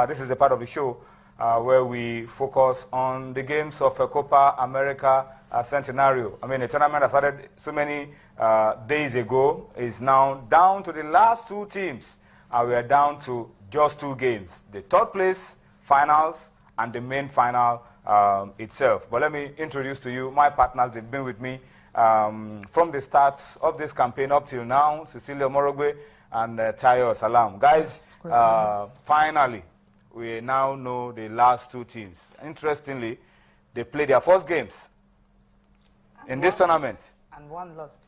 This is a part of the show where we focus on the games of Copa America Centenario. I mean, the tournament that started so many days ago is now down to the last two teams. We are down to just two games, the third place finals and the main final itself. But let me introduce to you my partners. They've been with me from the start of this campaign up till now, Cecilia Morogwe and Tayo Salam. Guys, finally, we now know the last two teams. Interestingly, they played their first games in this tournament. And one lost.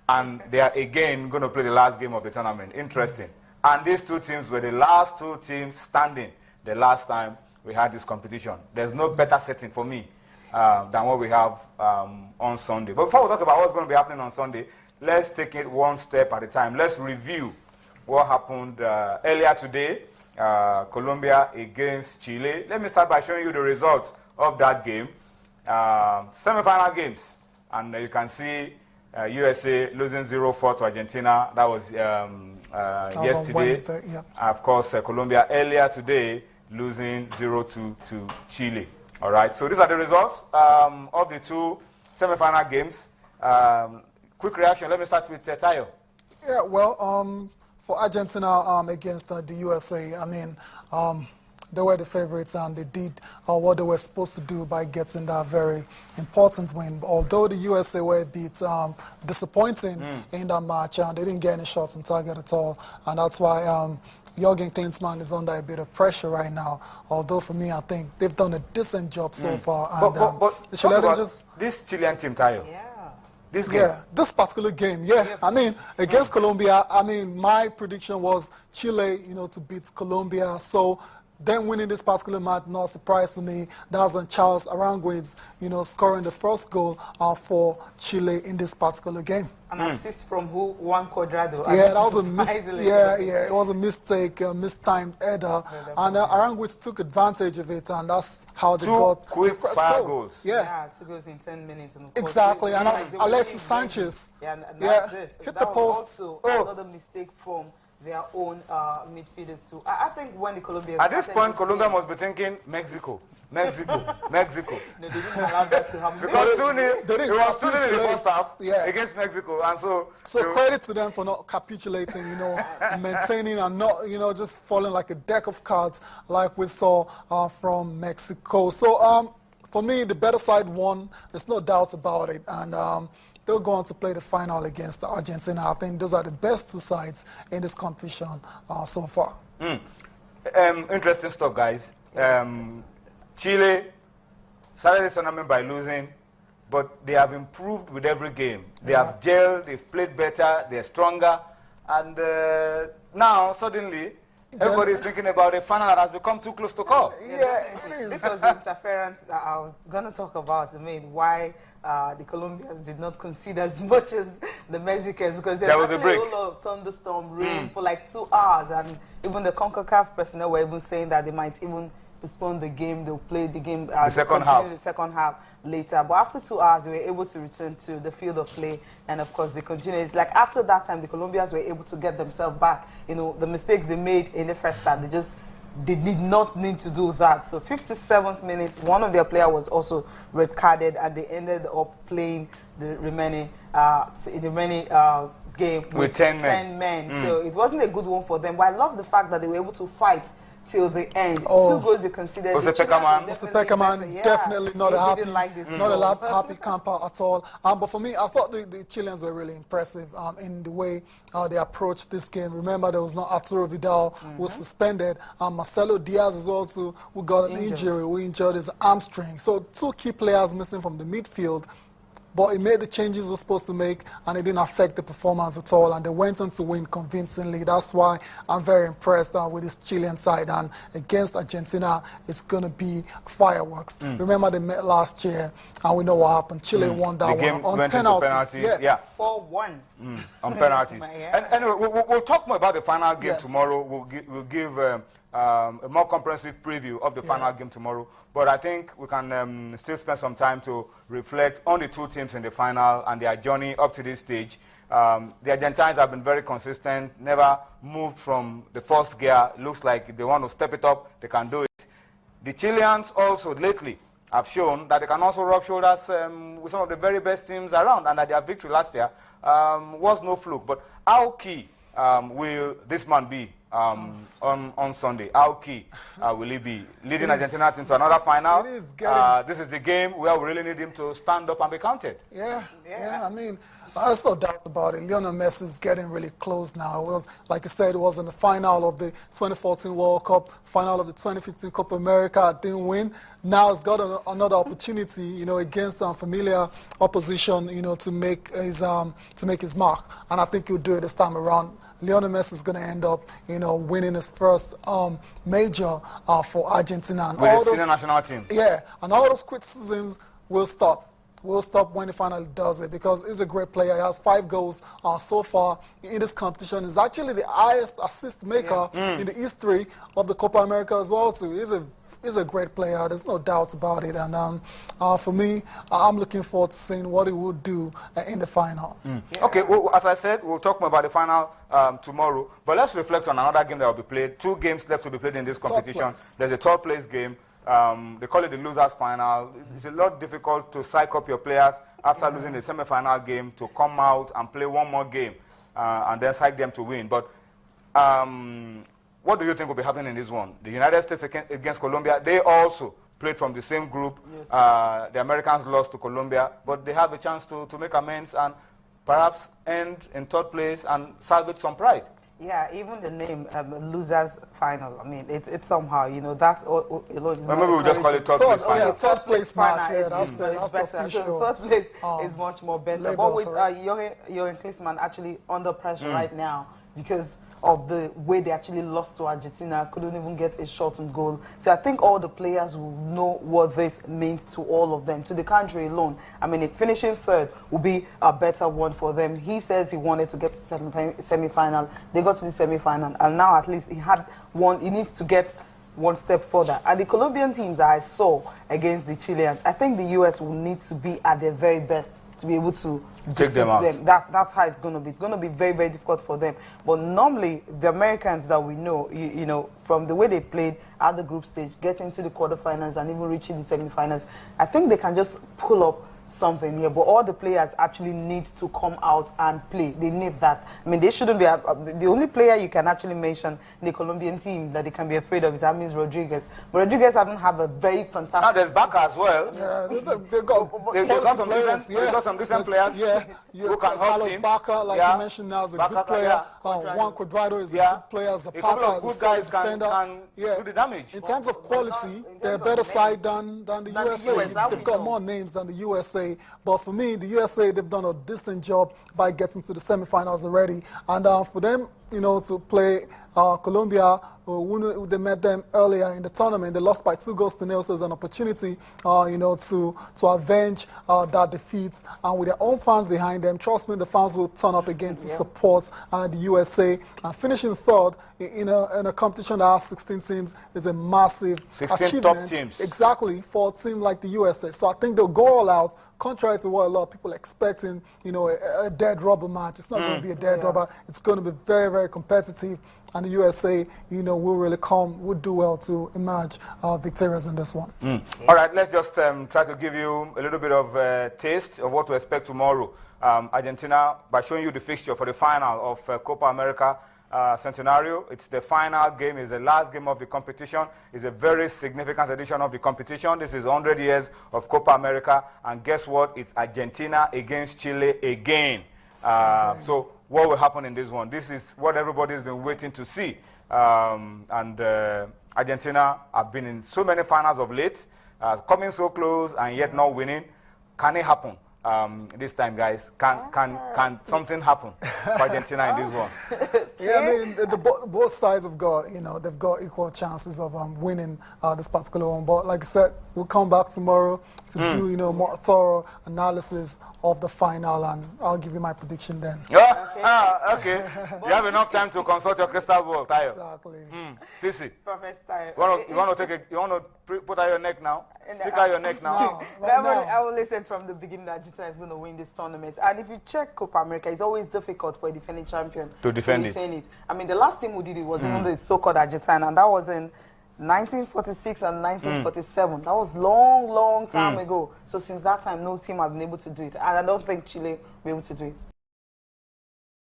And they are again going to play the last game of the tournament. Interesting. And these two teams were the last two teams standing the last time we had this competition. There's no better setting for me than what we have on Sunday. But before we talk about what's going to be happening on Sunday, let's take it one step at a time. Let's review what happened earlier today. Colombia against Chile. Let me start by showing you the results of that game. Semi-final games. And you can see USA losing 0-4 to Argentina. That was yesterday. Wednesday, yeah. Of course, Colombia earlier today losing 0-2 to Chile. All right. So these are the results of the two semi-final games. Quick reaction. Let me start with Tayo. Yeah, well, for Argentina against the USA, I mean, they were the favorites and they did what they were supposed to do by getting that very important win. Although the USA were a bit disappointing in that match, and they didn't get any shots on target at all, and that's why Jürgen Klinsmann is under a bit of pressure right now. Although for me, I think they've done a decent job so far. And, but they should let them just this Chilean team, Tayo. Yeah. This game. Yeah, this particular game, yeah. I mean, against Colombia, I mean, my prediction was Chile, to beat Colombia. So them winning this particular match, not a surprise to me. That's on Charles Aranguiz, scoring the first goal for Chile in this particular game. An assist from who? Juan Cuadrado. Yeah, that was a mistake. Yeah, it was a mistake, a mistimed header, and Aranguiz took advantage of it, and that's how they got quick the first fire goal. goals. Yeah, 2 goals in 10 minutes. And Exactly, and Alexis Sanchez. Yeah, and that's it. Hit that the was post. Also another mistake from their own midfielders too. I think when the Colombians at this point, Colombia must be thinking Mexico. No, they didn't allow that to happen. Because it was 2-0 in the first half against Mexico, and so credit to them for not capitulating, maintaining and not, just falling like a deck of cards like we saw from Mexico. So for me, the better side won. There's no doubt about it, and they'll go on to play the final against Argentina. I think those are the best two sides in this competition so far. Interesting stuff, guys. Chile started this tournament by losing, but they have improved with every game. They have gelled, they've played better, they're stronger, and now suddenly everybody's thinking about a final that has become too close to call. Yeah, it is. This was the interference that I was going to talk about. I mean, why the Colombians did not concede as much as the Mexicans, because there was a whole lot of thunderstorm rain for like 2 hours, and even the CONCACAF personnel were even saying that they might even postpone the game. They'll play the game the second half later. But after 2 hours, they were able to return to the field of play, and of course they continued. It's like after that time, the Colombians were able to get themselves back. The mistakes they made in the first half, they did not need to do that. So 57th minute, one of their players was also red carded, and they ended up playing the remaining game with 10 men. So it wasn't a good one for them. But I love the fact that they were able to fight till the end. 2 goals they considered. Peckerman, definitely not a happy camper at all. But for me, I thought the Chileans were really impressive in the way they approached this game. Remember, there was no Arturo Vidal who was suspended. Marcelo Diaz as well too, who got an injury, who injured his hamstring. So 2 key players missing from the midfield. But it made the changes it was supposed to make, and it didn't affect the performance at all. And they went on to win convincingly. That's why I'm very impressed with this Chilean side. And against Argentina, it's going to be fireworks. Remember, they met last year, and we know what happened. Chile won that one on penalties. Yeah. 4-1. On penalties. And anyway, we'll talk more about the final game tomorrow. We'll give a more comprehensive preview of the final game tomorrow. But I think we can still spend some time to reflect on the two teams in the final and their journey up to this stage. The Argentines have been very consistent, never moved from the first gear. It looks like if they want to step it up, they can do it. The Chileans also lately have shown that they can also rub shoulders with some of the very best teams around, and that their victory last year was no fluke. But how key will this man be on Sunday? How key will he be? Leading Argentina into another final. This is the game where we really need him to stand up and be counted. Yeah. I mean, there's no doubt about it. Lionel Messi is getting really close now. It was, like you said, it was in the final of the 2014 World Cup, final of the 2015 Copa America. Didn't win. Now it's got another opportunity, against familiar opposition, to make his mark. And I think he'll do it this time around. Lionel Messi is going to end up, winning his first major for Argentina. And with the senior national team. Yeah, and all those criticisms will stop. Will stop when he finally does it, because he's a great player. He has 5 goals so far in this competition. He's actually the highest assist maker in the history of the Copa America as well, too. He's a great player. There's no doubt about it. And for me, I'm looking forward to seeing what he will do in the final. Okay, well, as I said, we'll talk more about the final tomorrow. But let's reflect on another game that will be played. 2 games left to be played in this competition. There's a third place game. They call it the losers final. It's a lot difficult to psych up your players after losing the semi-final game to come out and play one more game and then psych them to win. But what do you think will be happening in this one? The United States against Colombia, they also played from the same group. Yes. The Americans lost to Colombia, but they have a chance to make amends and perhaps end in third place and salvage some pride. Yeah, even the name losers final. I mean, it's somehow, that's maybe we'll just call it third place final. Yeah, third place match. Yeah, that's better. So third place is much more better. But with Jürgen Klinsmann actually under pressure right now because of the way they actually lost to Argentina, couldn't even get a shot on goal. So I think all the players will know what this means to all of them, to the country alone. I mean, finishing third will be a better one for them. He says he wanted to get to the semi-final. They got to the semi-final, and now at least he needs to get one step further. And the Colombian teams that I saw against the Chileans, I think the U.S. will need to be at their very best to be able to take them out. That's how it's going to be. It's going to be very, very difficult for them. But normally, the Americans that we know, from the way they played at the group stage, getting to the quarterfinals and even reaching the semifinals, I think they can just pull up something here. But all the players actually need to come out and play. They need that. I mean, they shouldn't be the only player you can actually mention in the Colombian team that they can be afraid of is James Rodriguez. But Rodriguez doesn't have a very fantastic. Now there's Baca as well. Yeah, they've got some decent players. Yeah, who can help him. Baca, like you mentioned, now is a good player. Juan Cuadrado is a good player. Zapata is a good guys can do the damage. In terms of quality, they're a better side than the USA. They've got more names than the USA. But for me, the USA, they've done a decent job by getting to the semifinals already. And for them, to play Colombia, when they met them earlier in the tournament, they lost by 2-0. So it's an opportunity, to avenge that defeat. And with their own fans behind them, trust me, the fans will turn up again to support the USA. And finishing third in a competition that has 16 teams is a massive 16 achievement. Top teams. Exactly, for a team like the USA. So I think they'll go all out. Contrary to what a lot of people are expecting, a dead rubber match. It's not going to be a dead rubber. It's going to be very, very competitive. And the USA, will really would do well to emerge victorious in this one. All right, let's just try to give you a little bit of taste of what to expect tomorrow. Argentina, by showing you the fixture for the final of Copa America Centenario. It's the final game. It's the last game of the competition. It's a very significant edition of the competition. This is 100 years of Copa America. And guess what? It's Argentina against Chile again. So what will happen in this one? This is what everybody's been waiting to see. Argentina have been in so many finals of late, coming so close and yet not winning. Can it happen? This time, guys, can something happen for Argentina in this one? Yeah, I mean, both sides have got, they've got equal chances of winning this particular one. But like I said, we'll come back tomorrow to do, more thorough analysis of the final, and I'll give you my prediction then. Okay. You have enough time to consult your crystal ball, Tayo. Exactly. Sisi. Perfect, Tayo. You want to put out your neck now? Stick out your neck now. I always said from the beginning that Argentina is going to win this tournament. And if you check Copa America, it's always difficult for a defending champion to defend it. I mean, the last team who did it was even the so-called Argentina, and that was in 1946 and 1947. That was long time ago. So since that time, no team have been able to do it. And I don't think Chile will be able to do it.